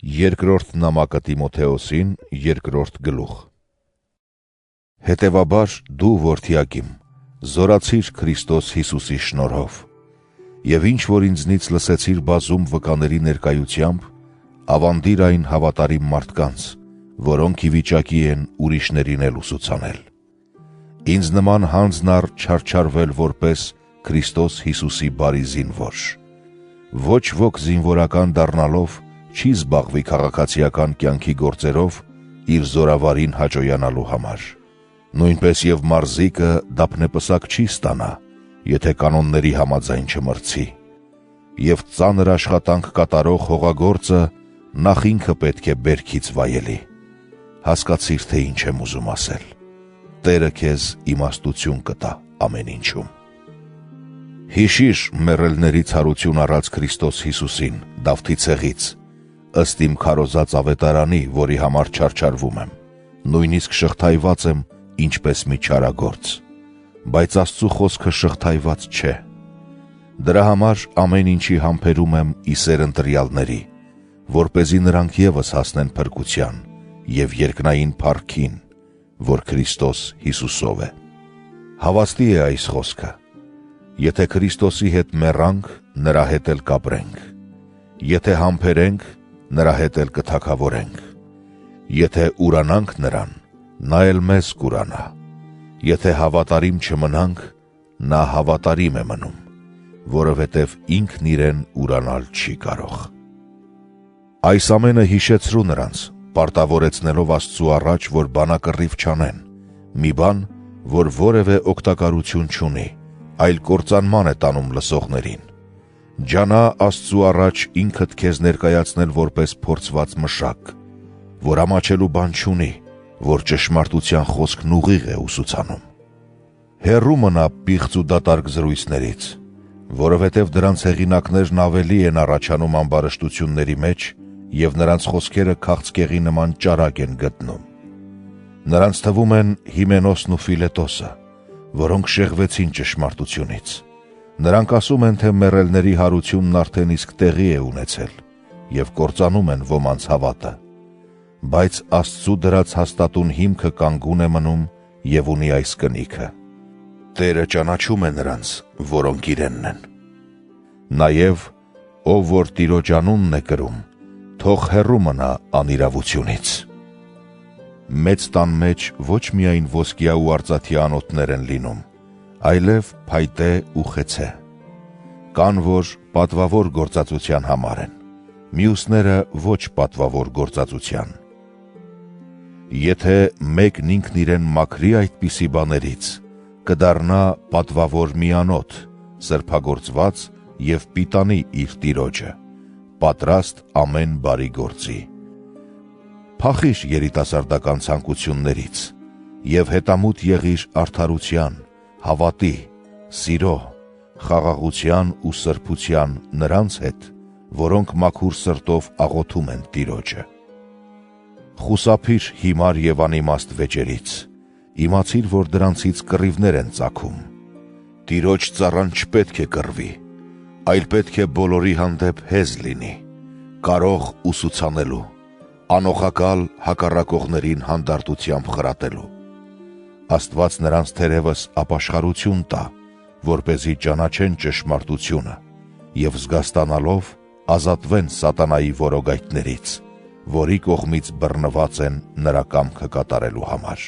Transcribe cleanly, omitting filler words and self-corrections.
Երկրորդ նամակը Տիմոթեոսին, երկրորդ գլուխ։ Հետևաբար դու, որդյակիմ, զորացիր Քրիստոս Հիսուսի շնորհով, և ինչ որ ինձնից լսեցիր բազում վկաների ներկայությամբ, ավանդիր այն հավատարիմ մարդկանց, որոնք ի վիճակի են ուրիշներին էլ ուսուցանել։ Ինձ նման հանձն առ չարչարվել որպես Քրիստոս Հիսուսի բարի զինվոր։ Ոչ ոք զինվորական դառնալով չի զբաղվի քաղաքացիական կյանքի գործերով իր զորավարին հաճոյանալու համար։ Նույնպես և մարզիկը դափնեպսակ չի ստանա, եթե կանոնների համաձայն չմրցի։ Եվ ծանր աշխատանք կատարող հողագործը նախ ինքը պետք է բերքից վայելի։ Հասկացիր, թե ինչ եմ ուզում ասել։ Տերը քեզ իմաստություն կտա ամեն ինչում։ Հիշիր մեռելների ցարություն առած Քրիստոս Հիսուսին, Դավթի ցեղից, ըստ իմ քարոզած ավետարանի, որի համար չարչարվում եմ, նույնիսկ շղթայված եմ, ինչպես մի չարագործ, բայց Աստծու խոսքը շղթայված չէ։ Դրա համար ամեն ինչի համբերում եմ ի սեր ընտրյալների, որպեսզի նրանք ևս հասնեն փրկության և երկնային փառքին, որ Քրիստոս Հիսուսով է։ Հավաստի է այս խոսքը. եթե Քրիստոսի հետ մեռանք, նրա հետ էլ կապրենք, եթե համբերենք, նրա հետ էլ կթագավորենք, եթե ուրանանք նրան, նա էլ մեզ կուրանա, եթե հավատարիմ չմնանք, նա հավատարիմ է մնում, որովհետև ինքն իրեն ուրանալ չի կարող։ Այս ամենը հիշեցրու նրանց, պարտավորեցնելով Աստծու առաջ, որ բանակռիվ չանեն, մի բան, որ որևէ օգտակարություն չունի, այլ կործանման է տանում լսողներին։ Ջանա Աստծու առաջ ինքդ քեզ ներկայացնել որպես փորձված մշակ, որ ամաչելու բան չունի, որ ճշմարտության խոսքն ուղիղ է ուսուցանում։ Հեռու մնա պիղծ ու դատարկ զրույցներից, որովհետև դրանց հեղինակներն ավելի են առաջանում ամբարշտությունների մեջ և նրանց խոսքերը քաղցկեղի նման ճարակ են գտնում։ Նրանց թվում են Հիմենոսն ու Ֆիլետոսը, որոնք շեղվեցին ճշմարտությունից։ Նրանք ասում են, թե մեռելների հարությունն արդեն իսկ տեղի է ունեցել և կործանում են ոմանց հավատը, բայց Աստծու դրած հաստատուն հիմքը կանգուն է մնում և ունի այս կնիքը. Տերը ճանաչում է նրանց, որոնք իրենն են։ Նաև, ով որ Տիրոջ անունն է կրում, թող հեռու մնա անիրավությունից։ Մեծ տան մեջ ոչ միայն ոսկյա ու արծաթի անոթներ են լինում, այլև փայտե ու խեցե։ Կան, որ պատվավոր գործածության համար են, մյուսները ոչ պատվավոր գործածության։ Եթե մեկն ինքն իրեն մաքրի այդպիսի բաներից, կդառնա պատվավոր մի անոթ, սրբագործված և պիտանի իր Տիրոջը, պատրաստ ամեն բարի գործի։ Փախիր երիտասարդական ցանկություններից և հետամուտ եղիր արդարության, հավատի, սիրո, խաղաղության ու սրբության նրանց հետ, որոնք մաքուր սրտով աղոթում են Տիրոջը։ Խուսափիր հիմար և անիմաստ վեճերից, իմացիր, որ դրանցից կռիվներ են ծագում։ Տիրոջ ծառան չպետք է կռվի, այլ պետք է բոլորի հանդեպ հեզ լինի, կարող ուսուցանելու, անօղակալ հակառակողներին հանդարտությամբ խրատելու։ Աստված նրանց թերևս ապաշխարություն տա, որպեսզի ճանաչեն ճշմարտությունը և զգաստանալով ազատվեն սատանայի որոգայթներից, որի կողմից բռնված են նրա կամքը կատարելու համար։